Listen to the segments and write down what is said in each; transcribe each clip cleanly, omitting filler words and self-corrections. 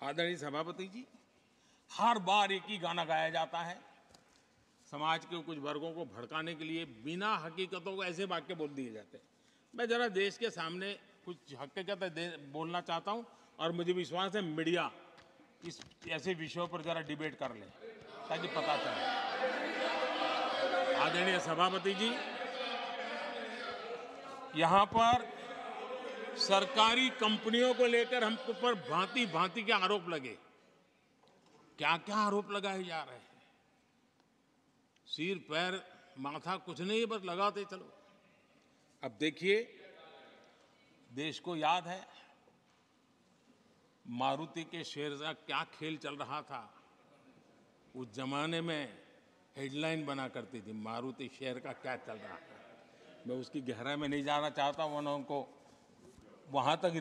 आदरणीय सभापति जी, हर बार एक ही गाना गाया जाता है। समाज के कुछ वर्गों को भड़काने के लिए बिना हकीकतों को ऐसे वाक्य बोल दिए जाते हैं। मैं जरा देश के सामने कुछ हकीकतें बोलना चाहता हूं और मुझे विश्वास है मीडिया इस ऐसे विषयों पर जरा डिबेट कर ले ताकि पता चले। आदरणीय सभापति जी, यहाँ पर सरकारी कंपनियों को लेकर हम पर भांति भांति के आरोप लगे। क्या क्या आरोप लगाए जा रहे हैं? सिर पैर माथा कुछ नहीं, बस लगाते चलो। अब देखिए, देश को याद है मारुति के शेयर का क्या खेल चल रहा था। उस जमाने में हेडलाइन बना करती थी, मारुति शेयर का क्या चल रहा था। मैं उसकी गहराई में नहीं जाना चाहता, वरना उनको वहां तक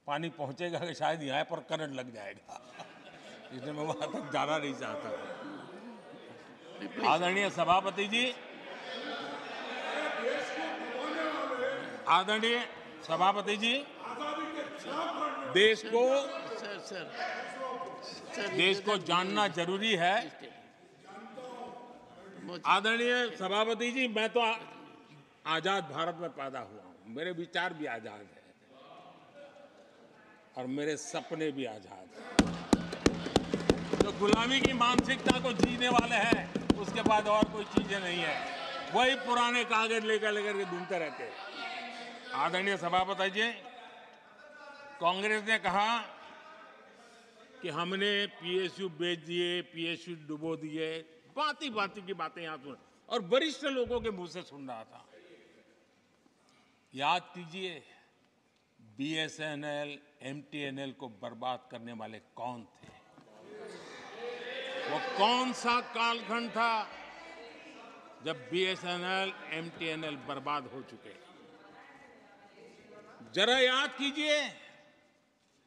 पानी पहुंचेगा कि शायद यहाँ पर करंट लग जाएगा, इसलिए मैं वहां तक जाना नहीं चाहता। आदरणीय सभापति जी, आदरणीय सभापति जी, देश को जानना जरूरी है। आदरणीय सभापति जी, मैं तो आजाद भारत में पैदा हुआ हूं, मेरे विचार भी आजाद हैं और मेरे सपने भी आजाद हैं। जो गुलामी की मानसिकता को जीने वाले हैं, उसके बाद और कोई चीजें नहीं है, वही पुराने कागज लेकर के घूमते रहते हैं। आदरणीय सभापति जी, कांग्रेस ने कहा कि हमने पीएसयू बेच दिए, पीएसयू डुबो दिए, बाती बाती की बातें यहां सुन और वरिष्ठ लोगों के मुंह से सुन रहा था। याद कीजिए, बीएसएनएल, एमटीएनएल को बर्बाद करने वाले कौन थे? वो कौन सा कालखंड था जब बीएसएनएल, एमटीएनएल बर्बाद हो चुके? जरा याद कीजिए,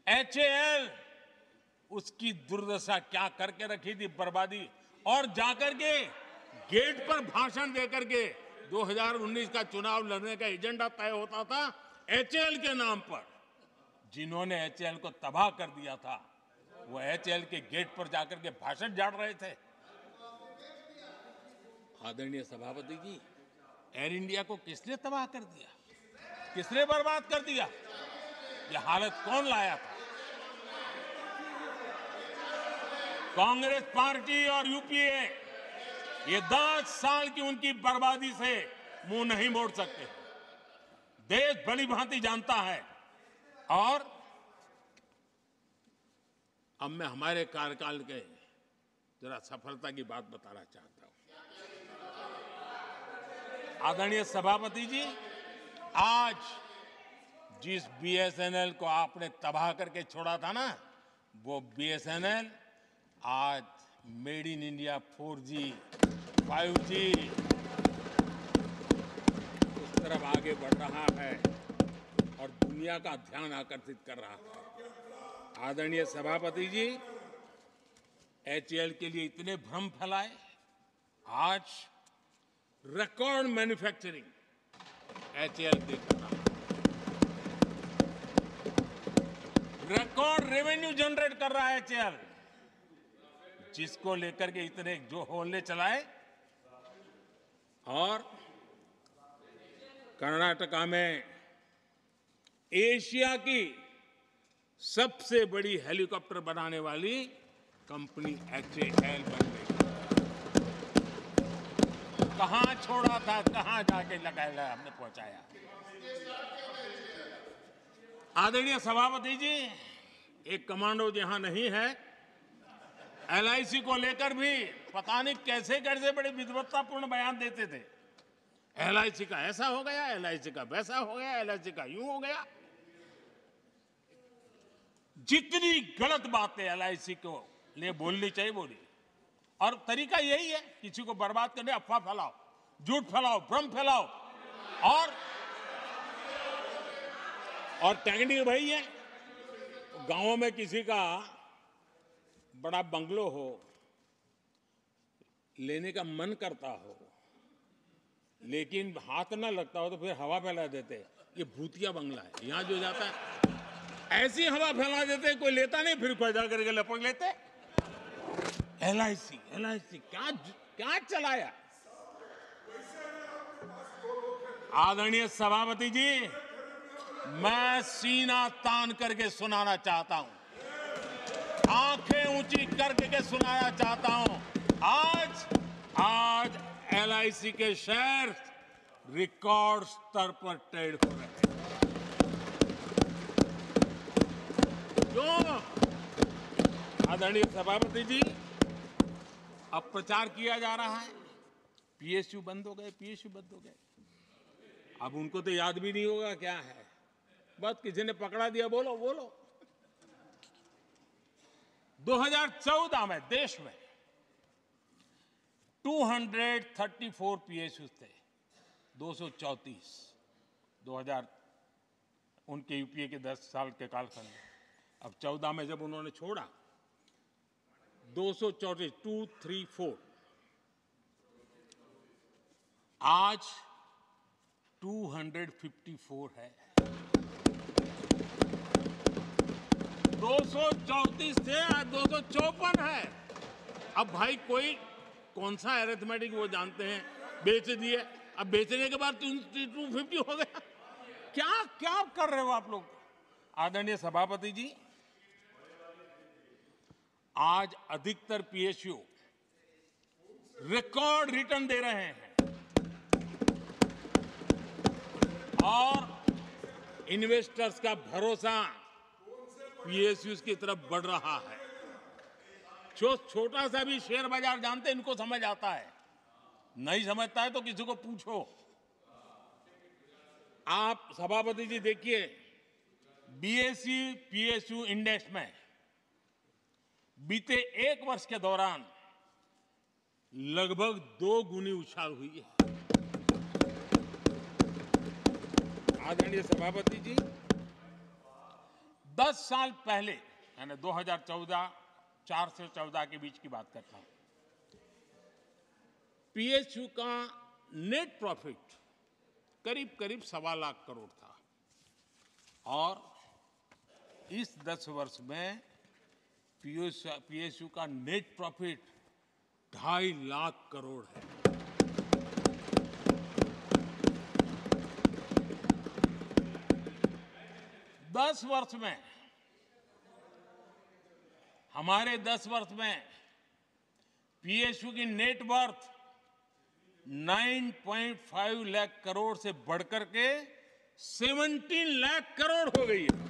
एचएएल, उसकी दुर्दशा क्या करके रखी थी, बर्बादी। और जाकर के गेट पर भाषण देकर के 2019 का चुनाव लड़ने का एजेंडा तय होता था एचएएल के नाम पर। जिन्होंने एचएएल को तबाह कर दिया था, वो एचएएल के गेट पर जाकर के भाषण झाड़ रहे थे। आदरणीय सभापति जी, एयर इंडिया को किसने तबाह कर दिया, किसने बर्बाद कर दिया? ये हालत कौन लाया था? कांग्रेस पार्टी और यूपीए ये 10 साल की उनकी बर्बादी से मुंह नहीं मोड़ सकते। देश भली भांति जानता है। और अब मैं हमारे कार्यकाल के जरा सफलता की बात बताना चाहता हूं। आदरणीय सभापति जी, आज जिस बीएसएनएल को आपने तबाह करके छोड़ा था ना, वो बीएसएनएल आज made in India 4G, 5G उस तरफ आगे बढ़ रहा है और दुनिया का ध्यान आकर्षित कर रहा है। आदरणीय सभापति जी, एचएएल के लिए इतने भ्रम फैलाए, आज रिकॉर्ड मैन्युफैक्चरिंग एचएएल देख रहा है, रिकॉर्ड रेवेन्यू जनरेट कर रहा है एचएएल, जिसको लेकर के इतने जो होले चलाए। और कर्नाटका में एशिया की सबसे बड़ी हेलीकॉप्टर बनाने वाली कंपनी एचएएल बन गई। कहां छोड़ा था, कहां जाके लगाया, हमने पहुंचाया। आदरणीय सभापति जी, एक कमांडो यहां नहीं है, एलआईसी को लेकर भी पता नहीं कैसे कैसे बड़े विद्वत्तापूर्ण बयान देते थे। एलआईसी का ऐसा हो गया, एलआईसी का वैसा हो गया, एलआईसी का यूं हो गया। जितनी गलत बातें एलआईसी को लिए बोलनी चाहिए बोली, और तरीका यही है, किसी को बर्बाद करने, अफवाह फैलाओ, झूठ फैलाओ, भ्रम फैलाओ। और टेक्निक वही है। गांवों में किसी का बड़ा बंगलो हो, लेने का मन करता हो, लेकिन हाथ ना लगता हो, तो फिर हवा फैला देते, ये भूतिया बंगला है। यहां जो जाता है ऐसी हवा फैला देते, कोई लेता नहीं, फिर पैदा करके लपक लेते। एलआईसी एलआईसी क्या क्या चलाया। आदरणीय सभापति जी, मैं सीना तान करके सुनाना चाहता हूं, आंखें ऊंची करके सुनाना चाहता हूं, आज एलआईसी के शेयर रिकॉर्ड स्तर पर ट्रेड हो रहे हैं। क्यों आदरणीय सभापति जी, अब प्रचार किया जा रहा है पीएसयू बंद हो गए, पीएसयू बंद हो गए। अब उनको तो याद भी नहीं होगा क्या है, बस किसी ने पकड़ा दिया, बोलो बोलो। 2014 में देश में 234 पीएसयू थे, 234 2000 उनके यूपीए के 10 साल के कालखंड में। अब 14 में जब उन्होंने छोड़ा 234 आज 254 है। 234 थे, आज 254 है। अब भाई कोई कौन सा अरिथमेटिक वो जानते हैं, बेच दिए, अब बेचने के बाद 250 हो गया। क्या क्या कर रहे हो आप लोग। आदरणीय सभापति जी, आज अधिकतर पीएसयू रिकॉर्ड रिटर्न दे रहे हैं और इन्वेस्टर्स का भरोसा पीएसयूज की तरफ बढ़ रहा है। जो छोटा सा भी शेयर बाजार जानते हैं, इनको समझ आता है, नहीं समझता है तो किसी को पूछो। आप सभापति जी देखिए, बीएसई पीएसयू इंडेक्स में बीते 1 वर्ष के दौरान लगभग 2 गुनी उछाल हुई है। आदरणीय सभापति जी, 10 साल पहले, यानी 2014 4 से 14 के बीच की बात करता हूं, पीएसयू का नेट प्रॉफिट करीब 1.25 लाख करोड़ था और इस 10 वर्ष में पीएसयू का नेट प्रॉफिट 2.5 लाख करोड़ है। हमारे 10 वर्ष में पीएसयू की नेट वर्थ 9.5 लाख करोड़ से बढ़कर के 17 लाख करोड़ हो गई है।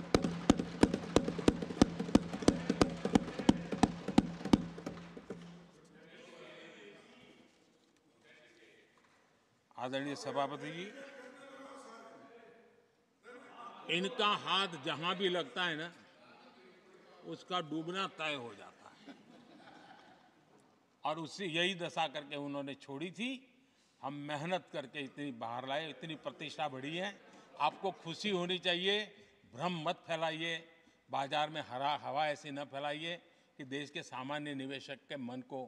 आदरणीय सभापति जी, इनका हाथ जहां भी लगता है ना, उसका डूबना तय हो जाता है और उससे यही दशा करके उन्होंने छोड़ी थी। हम मेहनत करके इतनी बाहर लाए, इतनी प्रतिष्ठा बढ़ी है। आपको खुशी होनी चाहिए, भ्रम मत फैलाइए, बाजार में हवा ऐसी न फैलाइए कि देश के सामान्य निवेशक के मन को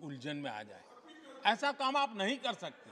उलझन में आ जाए। ऐसा काम आप नहीं कर सकते।